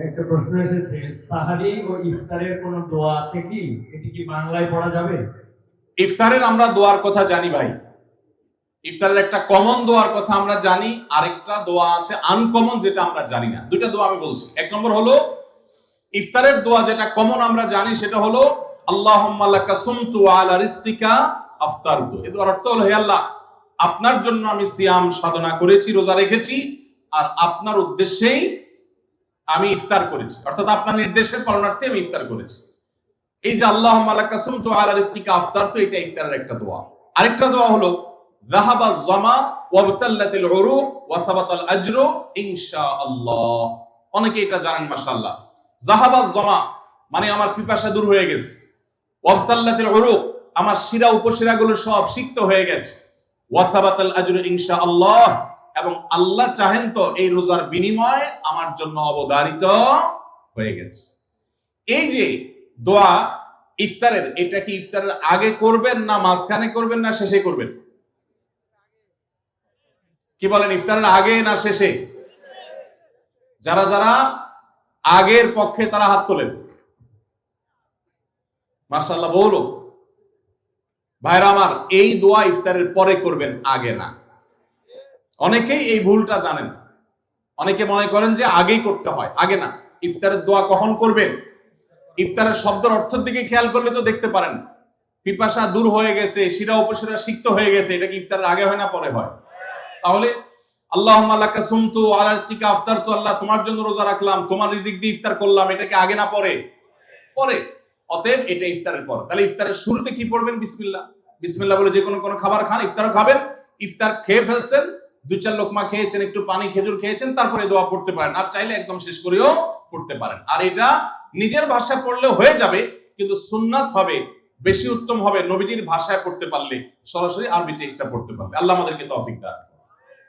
একটা প্রশ্ন এসেছে, সাহারি ও ইফতারের কোনো দোয়া আছে কি? এটি কি বাংলায় পড়া যাবে? ইফতারের আমরা দোয়ার কথা জানি ভাই, ইফতারের একটা কমন দোয়ার কথা আমরা জানি, আরেকটা দোয়া আছে আনকমন যেটা আমরা জানি না। দুইটা দোয়া আমি বলছি। এক নম্বর হলো ইফতারের দোয়া যেটা কমন আমরা জানি, সেটা হলো আল্লাহুম্মা লাকা সুমতু আলা রিজকিকা আফতারতু। এই দোয়ার অর্থ হলো, হে আল্লাহ, আপনার জন্য আমি সিয়াম সাধনা করেছি, রোজা রেখেছি, আর আপনার উদ্দেশ্যেই আমি ইফতার করেছি, অর্থাৎ আপনার নির্দেশের পালনার্থে আমি ইফতার করেছি। এই যে আল্লাহুম্মা লাকা সুমতু আলা রিজকিকা আফতারতু, এটা ইফতারের একটা দোয়া। আরেকটা দোয়া হলো যাহাবা যামা ওয়াবতাল্লাতিল উরুক ওয়া সাবাতাল আজরু ইনশাআল্লাহ। অনেকে এটা জানেন মাশাআল্লাহ। যাহাবা যামা মানে আমার পিপাসা দূর হয়ে গেছে, ওয়াবতাল্লাতিল উরুক আমার শিরা উপশিরাগুলো সব সিক্ত হয়ে গেছে, ওয়া সাবাতাল আজরু ইনশাআল্লাহ এবং আল্লাহ চাহেন তো এই রোজার বিনিময় আমার জন্য অবধারিত হয়ে গেছে। এই যে দোয়া ইফতারের, এটা কি ইফতারের আগে করবেন না মাঝখানে করবেন না শেষে করবেন? কি বলেন, ইফতারের আগে না শেষে? যারা যারা আগের পক্ষে তারা হাত তোলেন। মাশাআল্লাহ, বহু লোক। ভাইরা আমার, এই দোয়া ইফতারের পরে করবেন, আগে না। অনেকেই এই ভুলটা জানেন, অনেকে মনে করেন যে আগেই করতে হয়, আগে না। ইফতারের দোয়া কখন করবেন? ইফতারের শব্দের অর্থের দিকে খেয়াল করলে তো দেখতে পারেন, পিপাসা দূর হয়ে গেছে, শিরা উপশিরা সিক্ত হয়ে গেছে, এটা কি ইফতারের আগে হয় না পরে হয়? তাহলে আল্লাহুম্মা লাকা সুমতু আলা রিজকিকা আফতারতু, আল্লাহ তোমার জন্য রোজা রাখলাম, তোমার রিজিক দিয়ে ইফতার করলাম, এটা কি আগে না পরে? পরে। অতএব এটা ইফতারের পর। তাহলে ইফতারের শুরুতে কি পড়বেন? বিসমিল্লাহ। বিসমিল্লাহ বলে যে কোনো খাবার খান, ইফতারও খাবেন। ইফতার খেয়ে ফেলছেন, দুই চার লোকমা খেয়েছেন, একটু পানি খেজুর খেয়েছেন, তারপরে দোয়া পড়তে পারেন। আর চাইলে একদম শেষ করেও পড়তে পারেন। আর এটা নিজের ভাষায় পড়লে হয়ে যাবে, কিন্তু সুন্নাত হবে, বেশি উত্তম হবে নবীজির ভাষায় পড়তে পারলে, সরাসরি আরবি টেক্সটটা পড়তে পারলে। আল্লাহ আমাদেরকে তৌফিক দান।